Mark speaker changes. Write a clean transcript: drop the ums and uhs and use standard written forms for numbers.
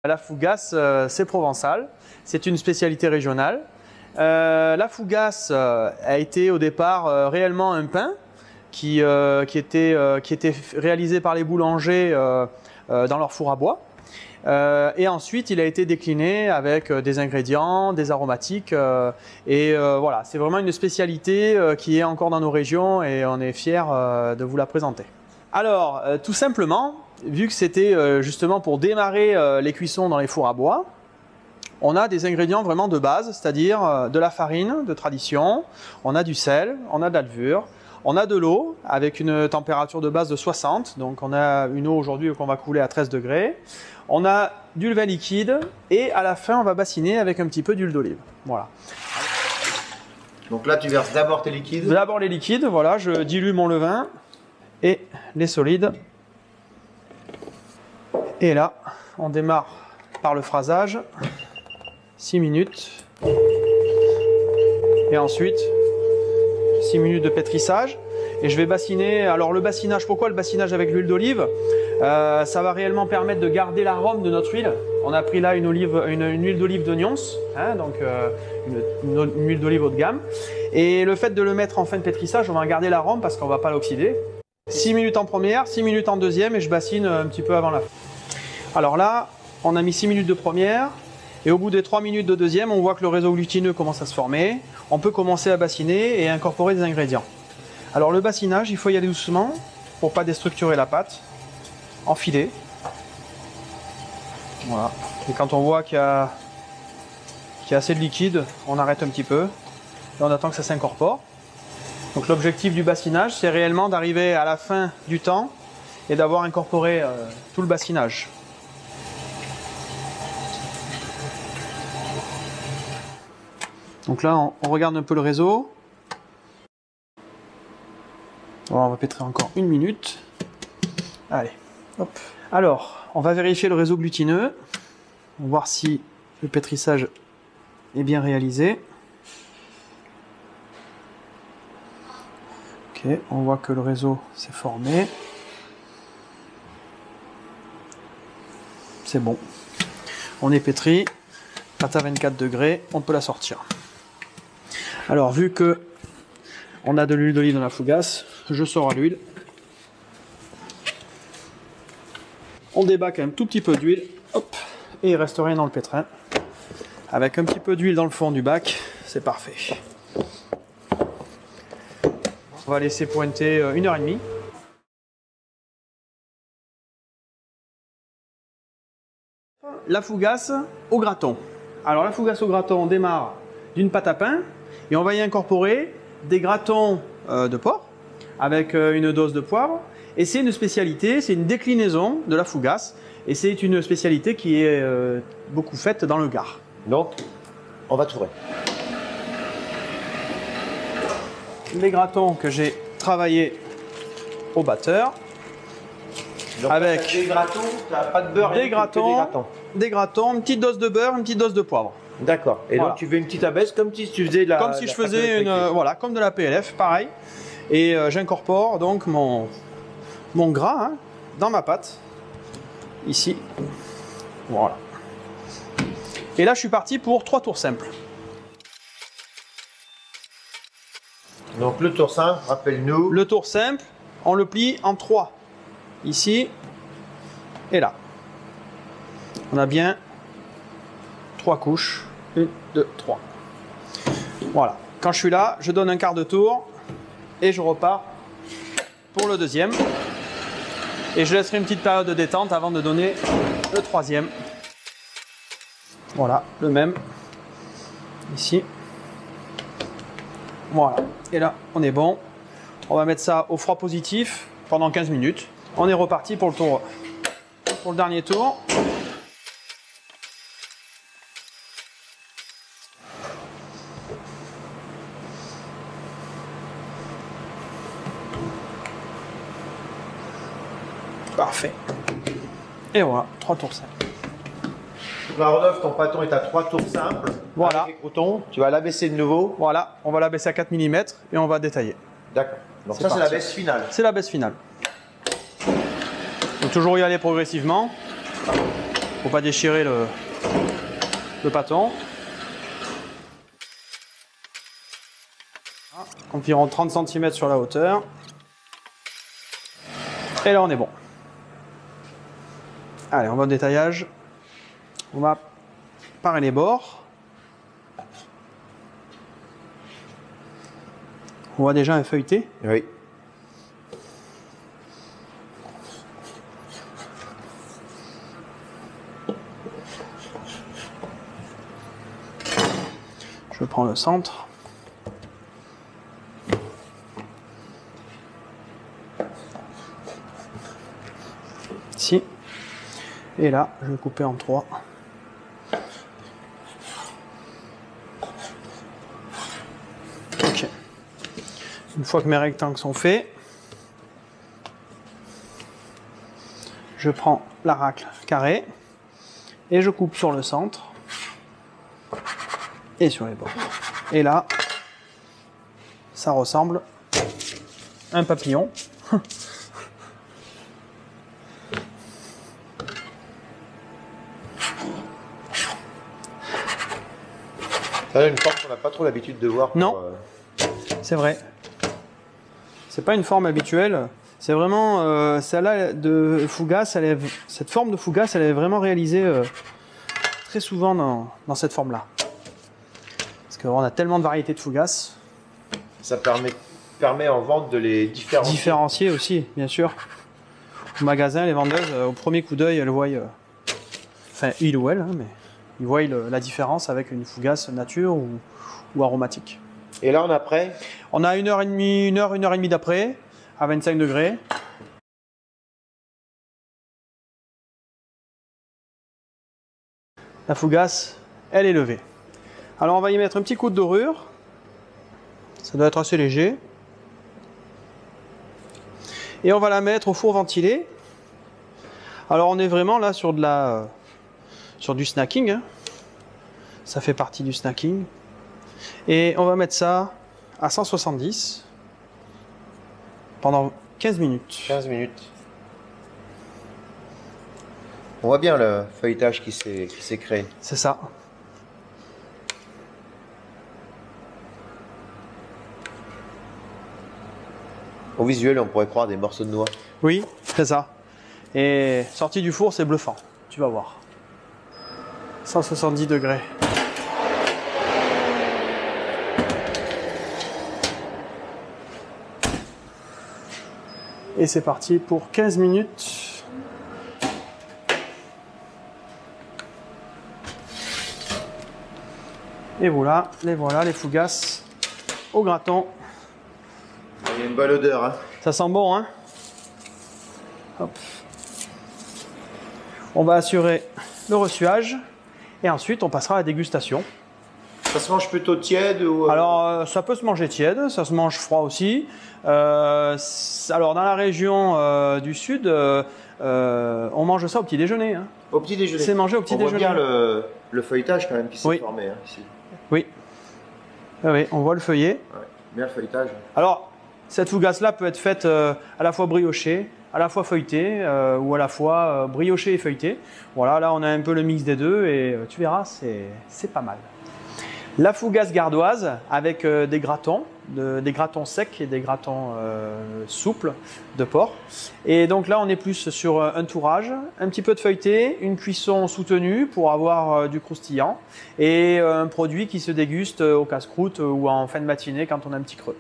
Speaker 1: La fougasse, c'est provençal, c'est une spécialité régionale. La fougasse a été au départ réellement un pain qui était réalisé par les boulangers dans leur four à bois. Et ensuite, il a été décliné avec des ingrédients, des aromatiques. Voilà, c'est vraiment une spécialité qui est encore dans nos régions et on est fiers de vous la présenter. Alors, tout simplement, vu que c'était justement pour démarrer les cuissons dans les fours à bois, on a des ingrédients vraiment de base, c'est-à-dire de la farine de tradition, on a du sel, on a de la levure, on a de l'eau avec une température de base de 60, donc on a une eau aujourd'hui qu'on va couler à 13 degrés. On a du levain liquide et à la fin on va bassiner avec un petit peu d'huile d'olive. Voilà.
Speaker 2: Donc là tu verses d'abord tes liquides.
Speaker 1: D'abord les liquides, voilà, je dilue mon levain et les solides. Et là, on démarre par le phrasage, 6 minutes. Et ensuite, 6 minutes de pétrissage. Et je vais bassiner. Alors le bassinage, pourquoi le bassinage avec l'huile d'olive? Ça va réellement permettre de garder l'arôme de notre huile. On a pris là une huile d'olive de Nyons, hein, donc une huile d'olive haut de gamme. Et le fait de le mettre en fin de pétrissage, on va garder l'arôme parce qu'on ne va pas l'oxyder. 6 minutes en première, 6 minutes en deuxième et je bassine un petit peu avant la fin. Alors là, on a mis 6 minutes de première et au bout des 3 minutes de deuxième, on voit que le réseau glutineux commence à se former. On peut commencer à bassiner et incorporer des ingrédients. Alors le bassinage, il faut y aller doucement pour ne pas déstructurer la pâte. Enfiler. Voilà. Et quand on voit qu'il y a assez de liquide, on arrête un petit peu et on attend que ça s'incorpore. Donc l'objectif du bassinage, c'est réellement d'arriver à la fin du temps et d'avoir incorporé tout le bassinage. Donc là, on regarde un peu le réseau. Bon, on va pétrir encore 1 minute. Allez, hop. Alors, on va vérifier le réseau glutineux. On va voir si le pétrissage est bien réalisé. Ok, on voit que le réseau s'est formé. C'est bon. On est pétri. Pâte à 24 degrés, on peut la sortir. Alors, vu que on a de l'huile d'olive dans la fougasse, je sors à l'huile. On débac un tout petit peu d'huile, hop, et il reste rien dans le pétrin. Avec un petit peu d'huile dans le fond du bac, c'est parfait. On va laisser pointer 1h30. La fougasse au graton. Alors la fougasse au graton, on démarre d'une pâte à pain et on va y incorporer des gratons de porc avec une dose de poivre. Et c'est une spécialité, c'est une déclinaison de la fougasse et c'est une spécialité qui est beaucoup faite dans le Gard.
Speaker 2: Donc, on va tourer.
Speaker 1: Les gratons que j'ai travaillés au batteur.
Speaker 2: Donc,
Speaker 1: avec
Speaker 2: des gratons, t'as pas de beurre,
Speaker 1: des gratons, une petite dose de beurre, une petite dose de poivre.
Speaker 2: D'accord. Et voilà. Donc tu fais une petite abaisse comme si tu faisais de la.
Speaker 1: Comme si je faisais voilà, comme de la PLF, pareil. Et j'incorpore donc mon gras hein, dans ma pâte, ici. Voilà. Et là, je suis parti pour 3 tours simples.
Speaker 2: Donc le tour simple, rappelle-nous.
Speaker 1: Le tour simple, on le plie en 3. Ici et là. On a bien 3 couches. 1, 2, 3. Voilà. Quand je suis là, je donne un quart de tour et je repars pour le deuxième. Et je laisserai une petite période de détente avant de donner le troisième. Voilà, le même. Ici. Voilà. Et là, on est bon. On va mettre ça au froid positif pendant 15 minutes. On est reparti pour le dernier tour. Parfait. Et voilà, 3 tours simples.
Speaker 2: Donc là, Rodolphe, ton pâton est à 3 tours simples.
Speaker 1: Voilà.
Speaker 2: Avec les croutons, tu vas l'abaisser de nouveau.
Speaker 1: Voilà, on va l'abaisser à 4 mm et on va détailler.
Speaker 2: D'accord. Donc ça, c'est la baisse finale.
Speaker 1: C'est la baisse finale. Il faut toujours y aller progressivement. Faut pas déchirer le pâton. Environ 30 cm sur la hauteur. Et là on est bon. Allez, on va au détaillage. On va parer les bords. On voit déjà un feuilleté.
Speaker 2: Oui.
Speaker 1: Je prends le centre. Ici. Et là, je vais couper en 3. Ok. Une fois que mes rectangles sont faits, je prends la racle carrée et je coupe sur le centre et sur les bords. Et là, ça ressemble à un papillon.
Speaker 2: Ça a une forme qu'on n'a pas trop l'habitude de voir.
Speaker 1: Non, c'est vrai. C'est pas une forme habituelle. C'est vraiment celle-là de Fougasse. Cette forme de Fougasse, elle est vraiment réalisée très souvent dans cette forme-là. Parce qu'on a tellement de variétés de Fougasse.
Speaker 2: Ça permet en vente de les différencier.
Speaker 1: Différencier aussi, bien sûr. Au magasin, les vendeuses, au premier coup d'œil, elles voient, enfin, il ou elle, hein, mais ils voient la différence avec une Fougasse nature ou aromatique.
Speaker 2: Et là, on a prêt.
Speaker 1: On a une heure et demie d'après, à 25 degrés. La Fougasse, elle est levée. Alors on va y mettre un petit coup de dorure. Ça doit être assez léger. Et on va la mettre au four ventilé. Alors on est vraiment là sur du snacking. Hein. Ça fait partie du snacking. Et on va mettre ça à 170 pendant 15 minutes.
Speaker 2: 15 minutes. On voit bien le feuilletage qui s'est créé.
Speaker 1: C'est ça.
Speaker 2: Au visuel, on pourrait croire des morceaux de noix.
Speaker 1: Oui, c'est ça. Et sorti du four, c'est bluffant. Tu vas voir. 170 degrés. Et c'est parti pour 15 minutes. Et voilà les Fougasses au gratin.
Speaker 2: Il y a une bonne odeur. Hein.
Speaker 1: Ça sent bon, hein? Hop. On va assurer le ressuage et ensuite on passera à la dégustation.
Speaker 2: Ça se mange plutôt tiède ou...
Speaker 1: Alors ça peut se manger tiède, ça se mange froid aussi. Alors dans la région du sud, on mange ça au petit déjeuner. Hein.
Speaker 2: Au petit déjeuner.
Speaker 1: C'est mangé au petit déjeuner.
Speaker 2: On voit bien le feuilletage quand même qui s'est formé hein, ici.
Speaker 1: Oui. Oui, on voit le feuillet.
Speaker 2: Ouais, bien le feuilletage.
Speaker 1: Alors cette Fougasse-là peut être faite à la fois briochée, à la fois feuilletée ou à la fois briochée et feuilletée. Voilà, là on a un peu le mix des deux et tu verras, c'est pas mal. La Fougasse gardoise avec des gratons secs et des gratons souples de porc. Et donc là, on est plus sur un tourrage, un petit peu de feuilleté, une cuisson soutenue pour avoir du croustillant et un produit qui se déguste au casse-croûte ou en fin de matinée quand on a un petit creux.